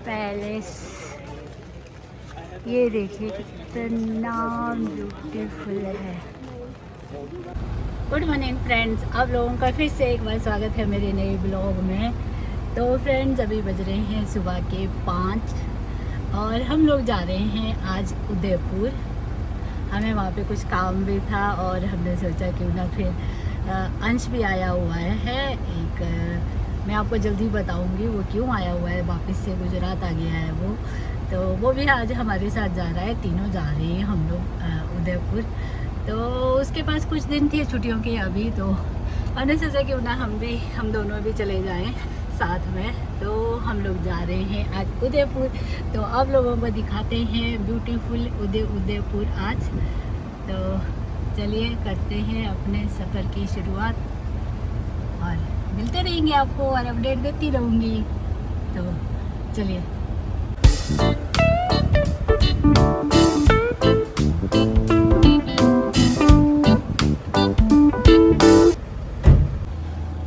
Palace. ये देखिए कितना ब्यूटीफुल है। गुड मॉर्निंग फ्रेंड्स, आप लोगों का फिर से एक बार स्वागत है मेरे नए ब्लॉग में। तो फ्रेंड्स, अभी बज रहे हैं सुबह के 5 और हम लोग जा रहे हैं आज उदयपुर। हमें वहाँ पे कुछ काम भी था और हमने सोचा क्यों ना फिर अंश भी आया हुआ है एक। मैं आपको जल्दी बताऊंगी वो क्यों आया हुआ है, वापस से गुजरात आ गया है वो। तो वो भी आज हमारे साथ जा रहा है, तीनों जा रहे हैं हम लोग उदयपुर। तो उसके पास कुछ दिन थे छुट्टियों के अभी, तो हमने सोचा क्यों ना हम दोनों भी चले जाएं साथ में। तो हम लोग जा रहे हैं आज उदयपुर। तो आप लोगों को दिखाते हैं ब्यूटीफुल उदयपुर आज। तो चलिए करते हैं अपने सफ़र की शुरुआत और मिलते रहेंगे आपको और अपडेट देती रहूँगी। तो चलिए।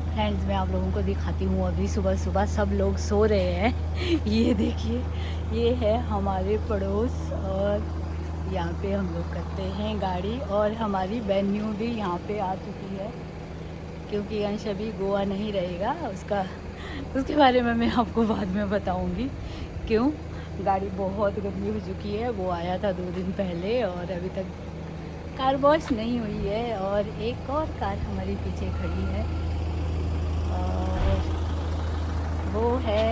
फ्रेंड्स, मैं आप लोगों को दिखाती हूँ, अभी सुबह सुबह सब लोग सो रहे हैं। ये देखिए, ये है हमारे पड़ोस और यहाँ पे हम लोग करते हैं गाड़ी। और हमारी वेन्यू भी यहाँ पे आ चुकी है क्योंकि अंश अभी गोवा नहीं रहेगा। उसके बारे में मैं आपको बाद में बताऊंगी क्यों। गाड़ी बहुत गंदी हो चुकी है। वो आया था 2 दिन पहले और अभी तक कार वॉश नहीं हुई है। और एक और कार हमारी पीछे खड़ी है और वो है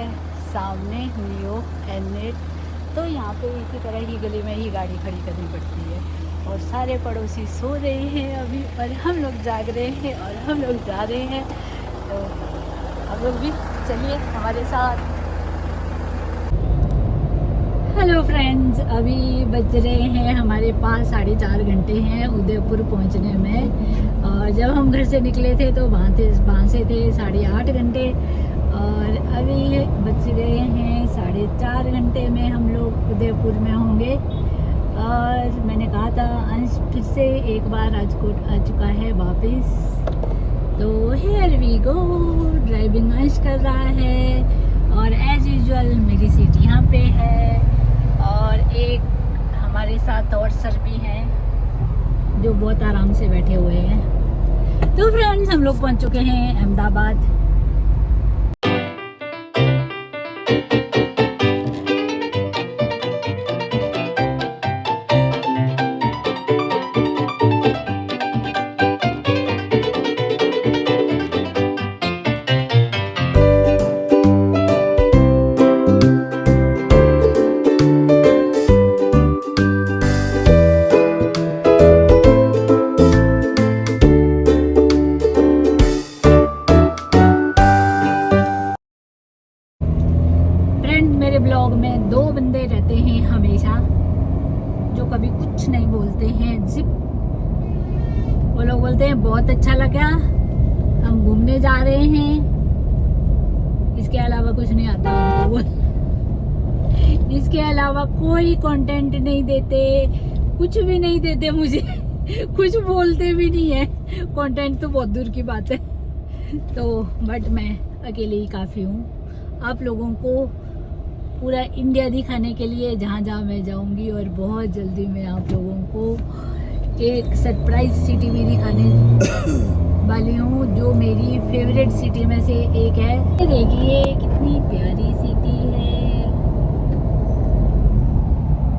सामने नियो एन8। तो यहाँ पे इसी तरह की गली में ही गाड़ी खड़ी करनी पड़ती है। और सारे पड़ोसी सो रहे हैं अभी और हम लोग जाग रहे हैं और हम लोग जा रहे हैं। तो आप लोग भी चलिए हमारे साथ। हेलो फ्रेंड्स, अभी बज रहे हैं हमारे पास 4.5 घंटे हैं उदयपुर पहुंचने में। और जब हम घर से निकले थे तो वहाँ से थे 8.5 घंटे और अभी बज गए हैं 4.5 घंटे में हम लोग उदयपुर में होंगे। और मैंने कहा था अंश फिर से एक बार राजकोट आ चुका है वापस। तो हियर वी गो, ड्राइविंग अंश कर रहा है और एज यूजुअल मेरी सीट यहाँ पे है। और एक हमारे साथ और सर भी हैं जो बहुत आराम से बैठे हुए हैं। तो फ्रेंड्स, हम लोग पहुँच चुके हैं अहमदाबाद। मेरे ब्लॉग में 2 बंदे रहते हैं हमेशा जो कभी कुछ नहीं बोलते हैं, जिप। वो लोग बोलते हैं बहुत अच्छा लगा, हम घूमने जा रहे हैं। इसके अलावा कुछ नहीं आता उनको। इसके अलावा कोई कंटेंट नहीं देते, कुछ भी नहीं देते मुझे। कुछ बोलते भी नहीं है। कंटेंट तो बहुत दूर की बात है। तो बट मैं अकेले ही काफ़ी हूँ आप लोगों को पूरा इंडिया दिखाने के लिए जहाँ जहाँ मैं जाऊँगी। और बहुत जल्दी मैं आप लोगों को एक सरप्राइज सिटी भी दिखाने वाली हूँ जो मेरी फेवरेट सिटी में से एक है। देखिए कितनी प्यारी सिटी है,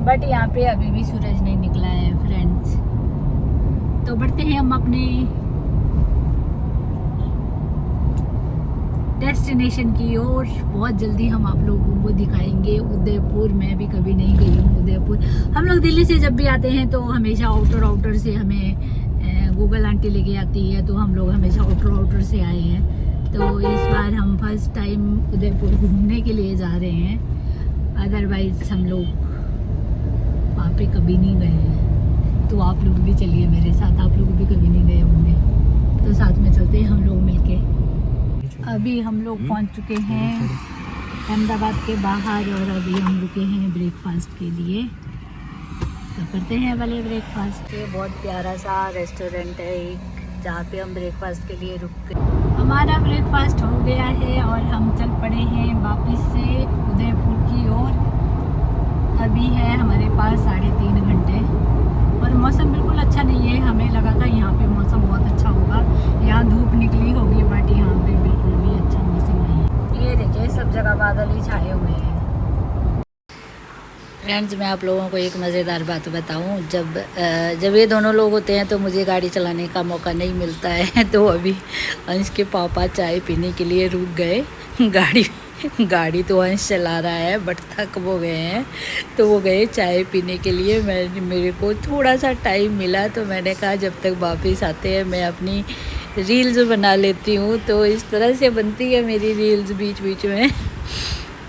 बट यहाँ पे अभी भी सूरज नहीं निकला है फ्रेंड्स। तो बढ़ते हैं हम अपने डेस्टिनेशन की ओर। बहुत जल्दी हम आप लोगों को दिखाएंगे उदयपुर। मैं भी कभी नहीं गई हूँ उदयपुर। हम लोग दिल्ली से जब भी आते हैं तो हमेशा आउटर से हमें गूगल आंटी लेके आती है, तो हम लोग हमेशा आउटर से आए हैं। तो इस बार हम फर्स्ट टाइम उदयपुर घूमने के लिए जा रहे हैं। अदरवाइज हम लोग वहाँ पे कभी नहीं गए हैं। तो आप लोग भी चलिए मेरे साथ, आप लोग भी कभी नहीं गए होंगे तो साथ में चलते हैं हम लोग मिलके। अभी हम लोग पहुंच चुके हैं अहमदाबाद के बाहर और अभी हम रुके हैं ब्रेकफास्ट के लिए। तो करते हैं वाले ब्रेकफास्ट। ये बहुत प्यारा सा रेस्टोरेंट है एक, जहाँ पे हम ब्रेकफास्ट के लिए रुक गए। हमारा ब्रेकफास्ट हो गया है और हम चल पड़े हैं वापस से उदयपुर की ओर। अभी है हमारे पास 3.5 घंटे और मौसम बिल्कुल अच्छा नहीं है। हमें लगा था यहाँ पे मौसम बहुत अच्छा होगा, यहाँ धूप निकली होगी, बट यहाँ पे बिल्कुल भी अच्छा मौसम नहीं है। ये देखिए सब जगह बादल ही छाए हुए हैं। फ्रेंड्स, मैं आप लोगों को एक मज़ेदार बात बताऊं, जब ये दोनों लोग होते हैं तो मुझे गाड़ी चलाने का मौका नहीं मिलता है। तो अभी अंश के पापा चाय पीने के लिए रुक गए। गाड़ी तो अंश चला रहा है, बट थक वो गए हैं, तो वो गए चाय पीने के लिए। मेरे को थोड़ा सा टाइम मिला तो मैंने कहा जब तक वापस आते हैं मैं अपनी रील्स बना लेती हूँ। तो इस तरह से बनती है मेरी रील्स बीच बीच में,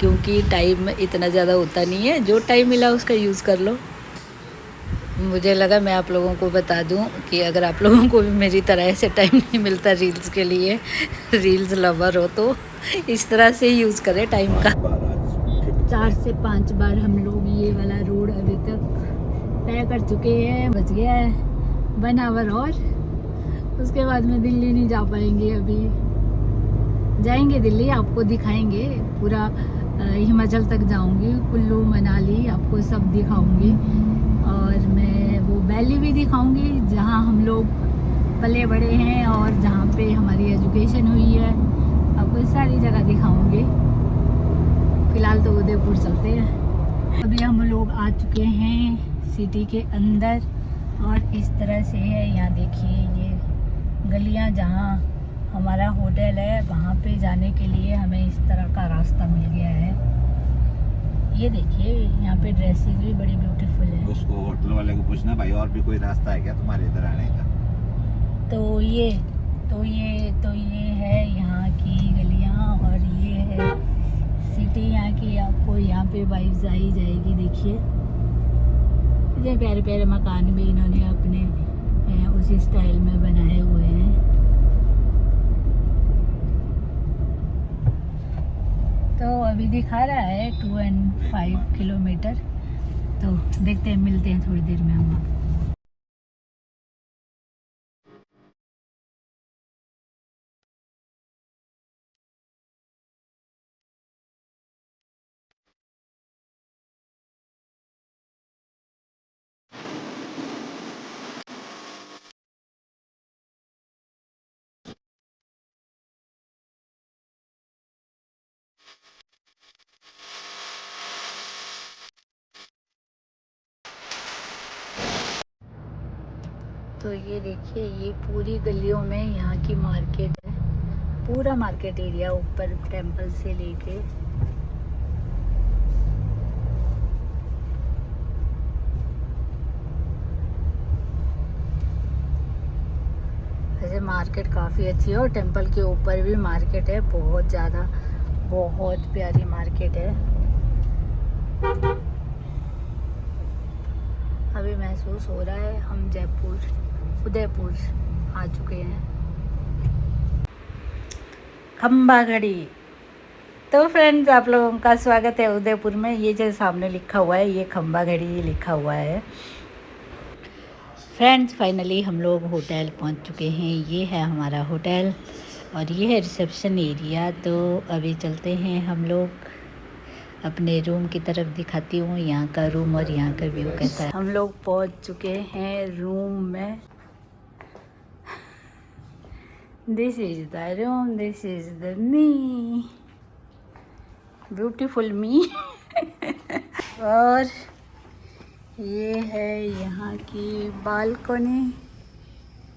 क्योंकि टाइम इतना ज़्यादा होता नहीं है, जो टाइम मिला उसका यूज़ कर लो। मुझे लगा मैं आप लोगों को बता दूं कि अगर आप लोगों को भी मेरी तरह ऐसे टाइम नहीं मिलता रील्स के लिए, रील्स लवर हो, तो इस तरह से यूज़ करें टाइम का। 4 से 5 बार हम लोग ये वाला रोड अभी तक तय कर चुके हैं। बच गया है 1 आवर और उसके बाद में दिल्ली नहीं जा पाएंगे। अभी जाएंगे दिल्ली, आपको दिखाएंगे पूरा। हिमाचल तक जाऊंगी, कुल्लू मनाली आपको सब दिखाऊंगी, और मैं वो वैली भी दिखाऊंगी जहां हम लोग पले बड़े हैं और जहां पे हमारी एजुकेशन हुई है। आपको सारी जगह दिखाऊंगी। फ़िलहाल तो उदयपुर चलते हैं। अभी हम लोग आ चुके हैं सिटी के अंदर और इस तरह से है। यहाँ देखिए ये गलियाँ, जहाँ हमारा होटल है वहाँ पे जाने के लिए हमें इस तरह का रास्ता मिल गया है। ये देखिए यहाँ पे ड्रेसिंग भी बड़ी ब्यूटीफुल है। उसको होटल वाले को पूछना, भाई और भी कोई रास्ता है क्या तुम्हारे इधर आने का? तो ये है यहाँ की गलियाँ और ये है सिटी यहाँ की। आपको यहाँ पे वाइब्स आई जाएगी। देखिए इतने प्यारे प्यारे मकान भी इन्होंने अपने उसी स्टाइल में बनाए हुए हैं। तो अभी दिखा रहा है 2.5 किलोमीटर। तो देखते हैं, मिलते हैं थोड़ी देर में हम आपको। तो ये देखिए ये पूरी गलियों में यहाँ की मार्केट है, पूरा मार्केट एरिया ऊपर टेंपल से लेके। वैसे मार्केट काफ़ी अच्छी है और टेंपल के ऊपर भी मार्केट है, बहुत ज़्यादा, बहुत प्यारी मार्केट है। अभी महसूस हो रहा है हम उदयपुर आ चुके हैं। खंबा घड़ी। तो फ्रेंड्स, आप लोगों का स्वागत है उदयपुर में। ये जो सामने लिखा हुआ है ये खंबा घड़ी लिखा हुआ है। फ्रेंड्स, फाइनली हम लोग होटल पहुंच चुके हैं। ये है हमारा होटल और ये है रिसेप्शन एरिया। तो अभी चलते हैं हम लोग अपने रूम की तरफ। दिखाती हूँ यहाँ का रूम और यहाँ का व्यू कैसा है। हम लोग पहुँच चुके हैं रूम में। This is the room, this is the me, beautiful me. और ये है यहाँ की बालकनी।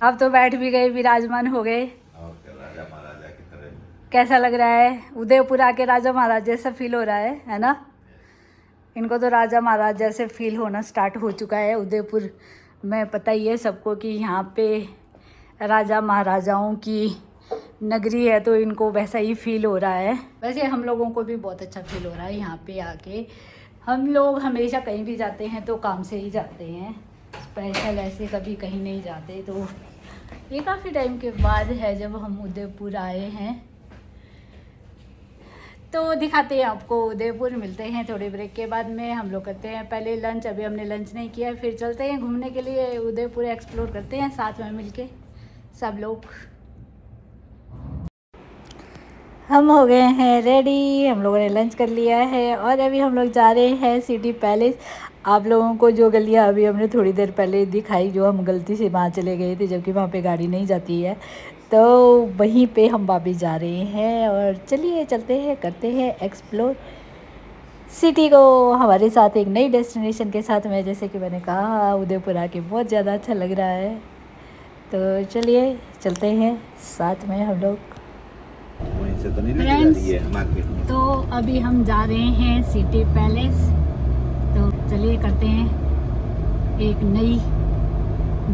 अब तो बैठ भी गए, विराजमान हो गए। राजा महाराजा की तरह कैसा लग रहा है? उदयपुर आके राजा महाराजा जैसा फील हो रहा है ना? इनको तो राजा महाराजा से फील होना स्टार्ट हो चुका है उदयपुर में। पता ही है सबको कि यहाँ पे राजा महाराजाओं की नगरी है, तो इनको वैसा ही फील हो रहा है। वैसे हम लोगों को भी बहुत अच्छा फील हो रहा है यहाँ पे आके। हम लोग हमेशा कहीं भी जाते हैं तो काम से ही जाते हैं, स्पेशल ऐसे कभी कहीं नहीं जाते। तो ये काफ़ी टाइम के बाद है जब हम उदयपुर आए हैं। तो दिखाते हैं आपको उदयपुर। मिलते हैं थोड़ी ब्रेक के बाद में। हम लोग करते हैं पहले लंच, अभी हमने लंच नहीं किया, फिर चलते हैं घूमने के लिए। उदयपुर एक्सप्लोर करते हैं साथ में मिलके सब लोग। हम हो गए हैं रेडी, हम लोगों ने लंच कर लिया है और अभी हम लोग जा रहे हैं सिटी पैलेस। आप लोगों को जो गलियाँ अभी हमने थोड़ी देर पहले दिखाई, जो हम गलती से वहाँ चले गए थे जबकि वहाँ पे गाड़ी नहीं जाती है, तो वहीं पे हम वापस जा रहे हैं। और चलिए चलते हैं, करते हैं एक्सप्लोर सिटी को हमारे साथ एक नई डेस्टिनेशन के साथ में। जैसे कि मैंने कहा, उदयपुर आके बहुत ज़्यादा अच्छा लग रहा है, तो चलिए चलते हैं साथ में हम लोग। वहीं से तो नहीं लेके जा फ्रेंड्स, रही है मार्केट में। तो अभी हम जा रहे हैं सिटी पैलेस, तो चलिए करते हैं एक नई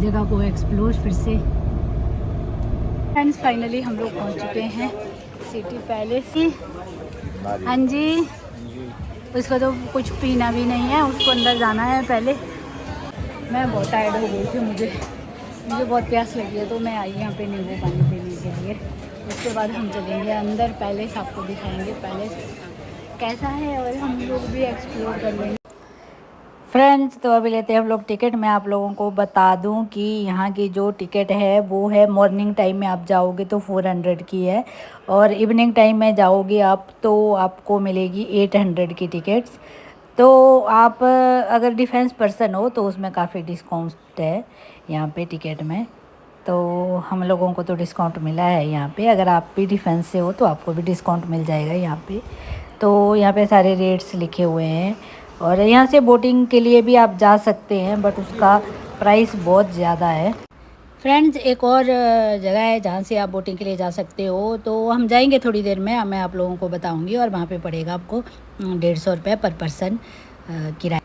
जगह को एक्सप्लोर फिर से। फ्रेंड्स, फाइनली हम लोग पहुंच चुके हैं सिटी पैलेस। हाँ जी, उसको तो कुछ पीना भी नहीं है, उसको अंदर जाना है पहले। मैं बहुत टायर्ड हो गई थी, मुझे बहुत प्यास लगी है, तो मैं आई यहाँ पे नींबू पानी पीने के लिए। उसके बाद हम चलेंगे अंदर, पैलेस आपको दिखाएंगे पैलेस कैसा है और हम लोग भी एक्सप्लोर कर लेंगे। फ्रेंड्स, तो अभी लेते हैं हम लोग टिकट। मैं आप लोगों को बता दूं कि यहाँ की जो टिकट है वो है, मॉर्निंग टाइम में आप जाओगे तो 400 की है, और इवनिंग टाइम में जाओगे आप तो आपको मिलेगी 800 की टिकट्स। तो आप अगर डिफेंस पर्सन हो तो उसमें काफ़ी डिस्काउंट है यहाँ पे टिकट में, तो हम लोगों को तो डिस्काउंट मिला है यहाँ पे। अगर आप भी डिफेंस से हो तो आपको भी डिस्काउंट मिल जाएगा यहाँ पे। तो यहाँ पे सारे रेट्स लिखे हुए हैं, और यहाँ से बोटिंग के लिए भी आप जा सकते हैं, बट उसका प्राइस बहुत ज़्यादा है। फ्रेंड्स, एक और जगह है जहाँ से आप बोटिंग के लिए जा सकते हो, तो हम जाएंगे थोड़ी देर में, मैं आप लोगों को बताऊंगी। और वहाँ पे पड़ेगा आपको 150 रुपये पर पर्सन किराया।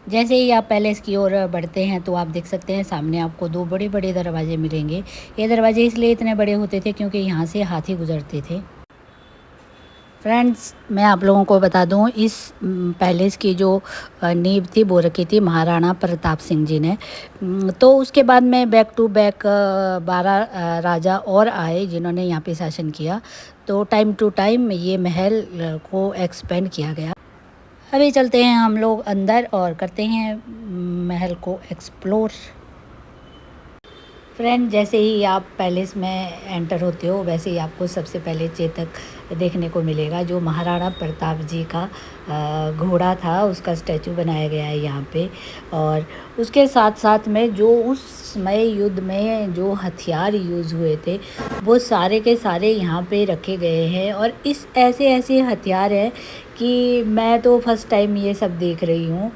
जैसे ही आप पैलेस की ओर बढ़ते हैं तो आप देख सकते हैं सामने आपको 2 बड़े बड़े दरवाजे मिलेंगे। ये दरवाजे इसलिए इतने बड़े होते थे क्योंकि यहाँ से हाथी गुजरते थे। फ्रेंड्स, मैं आप लोगों को बता दूं, इस पैलेस की जो नींव थी वो रखी थी महाराणा प्रताप सिंह जी ने। तो उसके बाद में बैक टू बैक 12 राजा और आए जिन्होंने यहाँ पे शासन किया, तो टाइम टू टाइम ये महल को एक्सपेंड किया गया। अभी चलते हैं हम लोग अंदर और करते हैं महल को एक्सप्लोर। फ्रेंड, जैसे ही आप पैलेस में एंटर होते हो वैसे ही आपको सबसे पहले चेतक देखने को मिलेगा, जो महाराणा प्रताप जी का घोड़ा था, उसका स्टैचू बनाया गया है यहाँ पे। और उसके साथ साथ में जो उस समय युद्ध में जो हथियार यूज़ हुए थे वो सारे के सारे यहाँ पे रखे गए हैं। और इस ऐसे ऐसे हथियार हैं कि मैं तो फर्स्ट टाइम ये सब देख रही हूँ।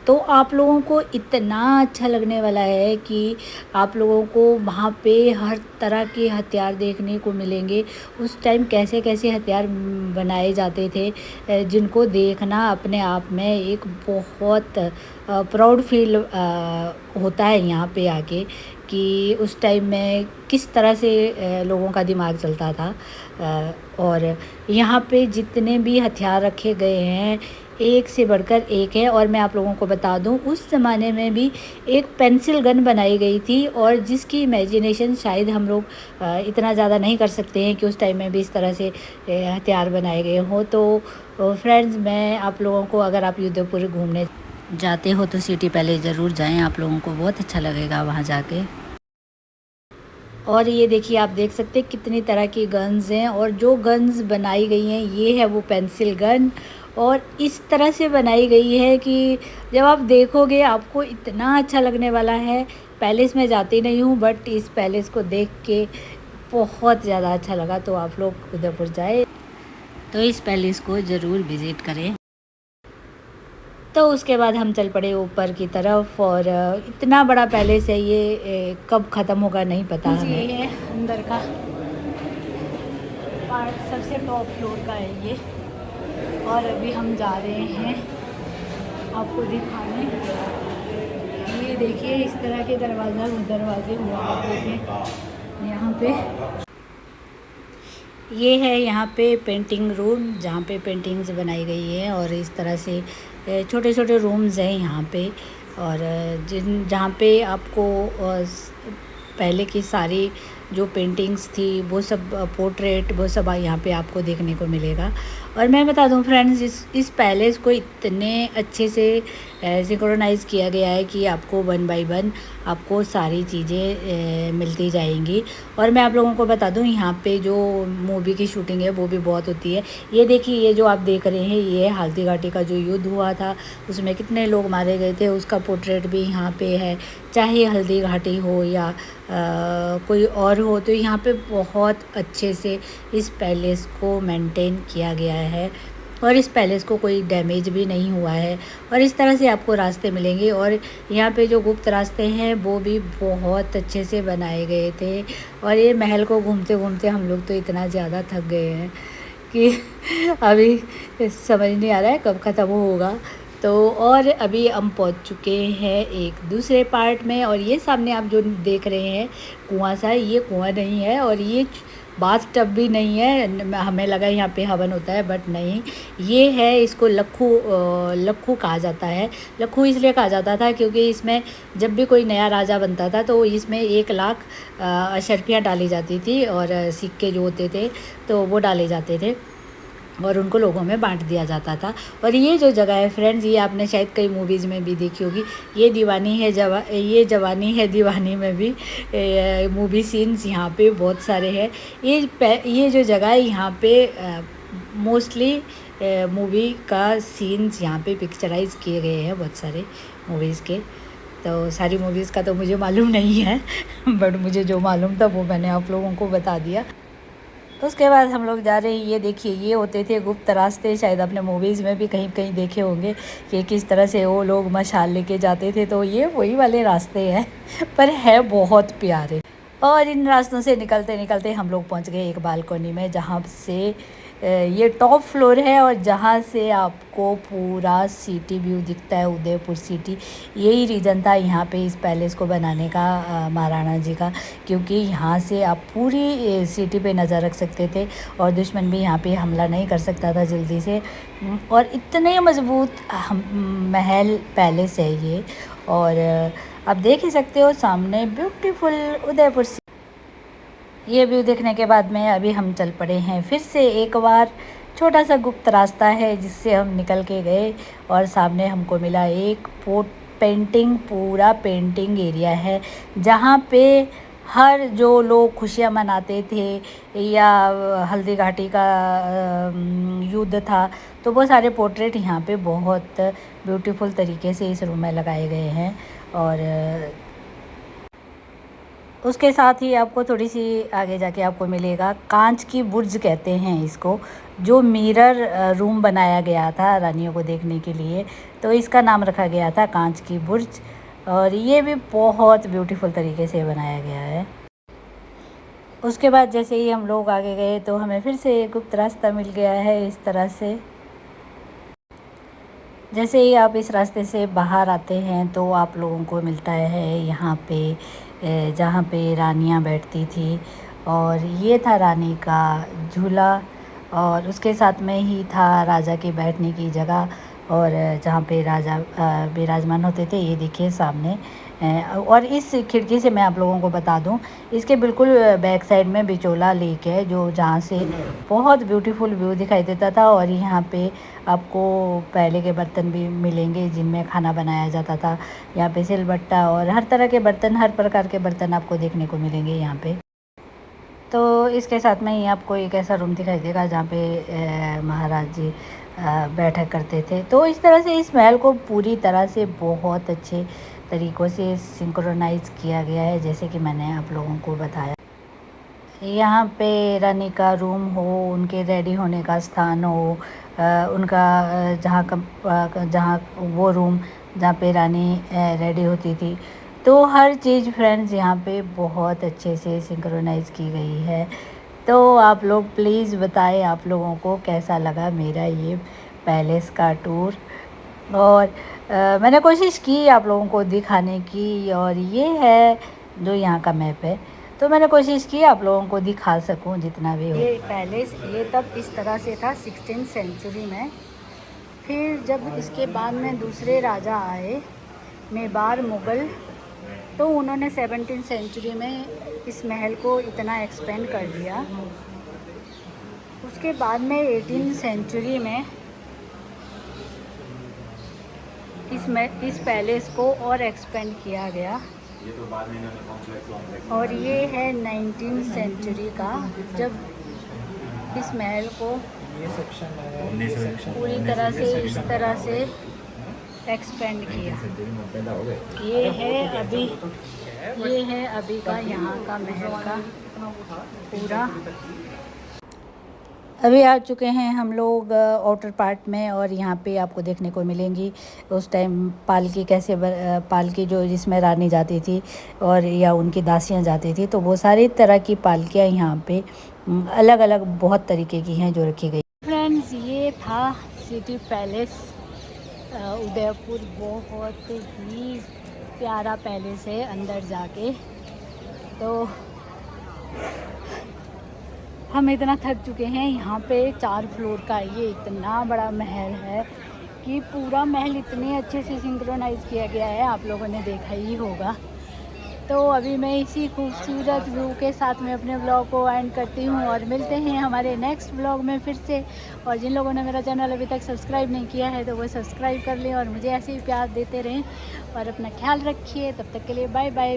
तो आप लोगों को इतना अच्छा लगने वाला है कि आप लोगों को वहाँ पे हर तरह के हथियार देखने को मिलेंगे। उस टाइम कैसे कैसे हथियार बनाए जाते थे, जिनको देखना अपने आप में एक बहुत प्राउड फील होता है यहाँ पे आके, कि उस टाइम में किस तरह से लोगों का दिमाग चलता था। और यहाँ पे जितने भी हथियार रखे गए हैं एक से बढ़कर एक है। और मैं आप लोगों को बता दूं, उस ज़माने में भी एक पेंसिल गन बनाई गई थी, और जिसकी इमेजिनेशन शायद हम लोग इतना ज़्यादा नहीं कर सकते हैं कि उस टाइम में भी इस तरह से हथियार बनाए गए हों। तो फ्रेंड्स, मैं आप लोगों को, अगर आप उदयपुर घूमने जाते हो तो सिटी पैलेस ज़रूर जाएं, आप लोगों को बहुत अच्छा लगेगा वहाँ जाके। और ये देखिए, आप देख सकते हैं कितनी तरह की गन्स हैं, और जो गन्स बनाई गई हैं ये है वो पेंसिल गन, और इस तरह से बनाई गई है कि जब आप देखोगे आपको इतना अच्छा लगने वाला है। पैलेस में जाती नहीं हूँ, बट इस पैलेस को देख के बहुत ज़्यादा अच्छा लगा। तो आप लोग उदयपुर जाए तो इस पैलेस को ज़रूर विज़िट करें। तो उसके बाद हम चल पड़े ऊपर की तरफ, और इतना बड़ा पैलेस है ये, कब ख़त्म होगा नहीं पता हमें। ये है अंदर का पार्ट, सबसे टॉप फ्लोर का है ये। और अभी हम जा रहे हैं आपको दिखाने। ये देखिए, इस तरह के दरवाजे हुआ करते थे यहाँ पे। ये है यहाँ पे पेंटिंग रूम, जहाँ पे पेंटिंग्स बनाई गई है, और इस तरह से छोटे छोटे रूम्स हैं यहाँ पे। और जहाँ पे आपको पहले की सारी जो पेंटिंग्स थी वो सब, पोर्ट्रेट वो सब यहाँ पे आपको देखने को मिलेगा। और मैं बता दूं फ्रेंड्स, इस पैलेस को इतने अच्छे से सिंक्रोनाइज़ किया गया है कि आपको 1 बाय 1 आपको सारी चीज़ें मिलती जाएंगी। और मैं आप लोगों को बता दूं, यहाँ पे जो मूवी की शूटिंग है वो भी बहुत होती है। ये देखिए, ये जो आप देख रहे हैं ये हल्दी घाटी का जो युद्ध हुआ था, उसमें कितने लोग मारे गए थे, उसका पोर्ट्रेट भी यहाँ पे है। चाहे हल्दी घाटी हो या कोई और हो, तो यहाँ पे बहुत अच्छे से इस पैलेस को मेंटेन किया गया है और इस पैलेस को कोई डैमेज भी नहीं हुआ है। और इस तरह से आपको रास्ते मिलेंगे। और यहाँ पे जो गुप्त रास्ते हैं वो भी बहुत अच्छे से बनाए गए थे। और ये महल को घूमते घूमते हम लोग तो इतना ज़्यादा थक गए हैं कि अभी समझ नहीं आ रहा है कब ख़त्म होगा। तो और अभी हम पहुंच चुके हैं एक दूसरे पार्ट में। और ये सामने आप जो देख रहे हैं कुआं सा, ये कुआं नहीं है और ये बाथ टब भी नहीं है। हमें लगा यहाँ पे हवन होता है, बट नहीं, ये है, इसको लक्खू कहा जाता है। लक्खू इसलिए कहा जाता था क्योंकि इसमें जब भी कोई नया राजा बनता था तो इसमें 1 लाख अशर्फियाँ डाली जाती थी और सिक्के जो होते थे तो वो डाले जाते थे और उनको लोगों में बांट दिया जाता था। और ये जो जगह है फ्रेंड्स, ये आपने शायद कई मूवीज़ में भी देखी होगी। ये ये जवानी है दीवानी में भी मूवी सीन्स यहाँ पे बहुत सारे हैं। ये जो जगह है यहाँ पे मोस्टली मूवी का सीन्स यहाँ पे पिक्चराइज किए गए हैं, बहुत सारे मूवीज़ के। तो सारी मूवीज़ का तो मुझे मालूम नहीं है बट मुझे जो मालूम था वो मैंने आप लोगों को बता दिया। उसके बाद हम लोग जा रहे हैं, ये देखिए, ये होते थे गुप्त रास्ते। शायद आपने मूवीज़ में भी कहीं कहीं देखे होंगे कि किस तरह से वो लोग मशाल लेके जाते थे। तो ये वही वाले रास्ते हैं पर है बहुत प्यारे। और इन रास्तों से निकलते निकलते हम लोग पहुंच गए एक बालकनी में, जहां से ये टॉप फ्लोर है और जहां से आपको पूरा सिटी व्यू दिखता है, उदयपुर सिटी। यही रीज़न था यहाँ पे इस पैलेस को बनाने का महाराणा जी का, क्योंकि यहाँ से आप पूरी सिटी पे नज़र रख सकते थे और दुश्मन भी यहाँ पे हमला नहीं कर सकता था जल्दी से। और इतने मज़बूत महल पैलेस है ये। और आप देख ही सकते हो सामने ब्यूटीफुल उदयपुर। ये व्यू देखने के बाद में अभी हम चल पड़े हैं फिर से एक बार। छोटा सा गुप्त रास्ता है जिससे हम निकल के गए और सामने हमको मिला एक पूरा पेंटिंग एरिया है, जहाँ पे हर जो लोग खुशियाँ मनाते थे या हल्दी घाटी का युद्ध था, तो वो सारे पोर्ट्रेट यहाँ पे बहुत ब्यूटीफुल तरीके से इस रूम में लगाए गए हैं। और उसके साथ ही आपको थोड़ी सी आगे जाके आपको मिलेगा कांच की बुर्ज कहते हैं इसको, जो मिरर रूम बनाया गया था रानियों को देखने के लिए, तो इसका नाम रखा गया था कांच की बुर्ज। और ये भी बहुत ब्यूटीफुल तरीके से बनाया गया है। उसके बाद जैसे ही हम लोग आगे गए तो हमें फिर से एक गुप्त रास्ता मिल गया है इस तरह से। जैसे ही आप इस रास्ते से बाहर आते हैं तो आप लोगों को मिलता है यहाँ पे जहाँ पे रानियाँ बैठती थी, और ये था रानी का झूला। और उसके साथ में ही था राजा के बैठने की जगह, और जहाँ पे राजा विराजमान होते थे। ये देखिए सामने। और इस खिड़की से मैं आप लोगों को बता दूं, इसके बिल्कुल बैक साइड में बिचौला लेक है, जो जहाँ से बहुत ब्यूटीफुल व्यू दिखाई देता था। और यहाँ पे आपको पहले के बर्तन भी मिलेंगे जिनमें खाना बनाया जाता था। यहाँ पे सिलबट्टा और हर तरह के बर्तन, हर प्रकार के बर्तन आपको देखने को मिलेंगे यहाँ पे। तो इसके साथ में ही आपको एक ऐसा रूम दिखाई देगा जहाँ पे महाराज जी बैठा करते थे। तो इस तरह से इस महल को पूरी तरह से बहुत अच्छे तरीक़ों से सिंक्रोनाइज़ किया गया है, जैसे कि मैंने आप लोगों को बताया। यहाँ पे रानी का रूम हो, उनके रेडी होने का स्थान हो, उनका जहाँ वो रूम जहाँ पे रानी रेडी होती थी, तो हर चीज़ फ्रेंड्स यहाँ पे बहुत अच्छे से सिंक्रोनाइज़ की गई है। तो आप लोग प्लीज़ बताएं आप लोगों को कैसा लगा मेरा ये पैलेस का टूर। और मैंने कोशिश की आप लोगों को दिखाने की, और ये है जो यहाँ का मैप है, तो मैंने कोशिश की आप लोगों को दिखा सकूं जितना भी हो। ये पैलेस ये तब इस तरह से था 16th सेंचुरी में। फिर जब इसके बाद में दूसरे राजा आए, मेवाड़ मुग़ल, तो उन्होंने 17वीं सेंचुरी में इस महल को इतना एक्सपेंड कर दिया। उसके बाद में 18वीं सेंचुरी में इस पैलेस को और एक्सपेंड किया गया। ये तो बाद में इन्होंने कॉम्प्लेक्स और ये है 19वीं सेंचुरी का, जब इस महल को ये सेक्शन है पूरी तरह से इस तरह से एक्सपेंड किया। पैदा हो गए। ये है अभी का यहाँ का महल का पूरा। अभी आ चुके हैं हम लोग आउटर पार्ट में, और यहाँ पे आपको देखने को मिलेंगी उस टाइम पालकी पालकी जो जिसमें रानी जाती थी और या उनकी दासियाँ जाती थी, तो वो सारी तरह की पालकियाँ यहाँ पे अलग अलग बहुत तरीके की हैं जो रखी गई। फ्रेंड्स, ये था सिटी पैलेस उदयपुर। बहुत ही प्यारा पैलेस है अंदर जाके। तो हम इतना थक चुके हैं। यहाँ पे 4 फ्लोर का ये इतना बड़ा महल है कि पूरा महल इतने अच्छे से सिंक्रोनाइज़ किया गया है, आप लोगों ने देखा ही होगा। तो अभी मैं इसी खूबसूरत व्यू के साथ में अपने ब्लॉग को एंड करती हूँ, और मिलते हैं हमारे नेक्स्ट ब्लॉग में फिर से। और जिन लोगों ने मेरा चैनल अभी तक सब्सक्राइब नहीं किया है तो वो सब्सक्राइब कर लें और मुझे ऐसे ही प्यार देते रहें, और अपना ख्याल रखिए। तब तक के लिए बाय बाय।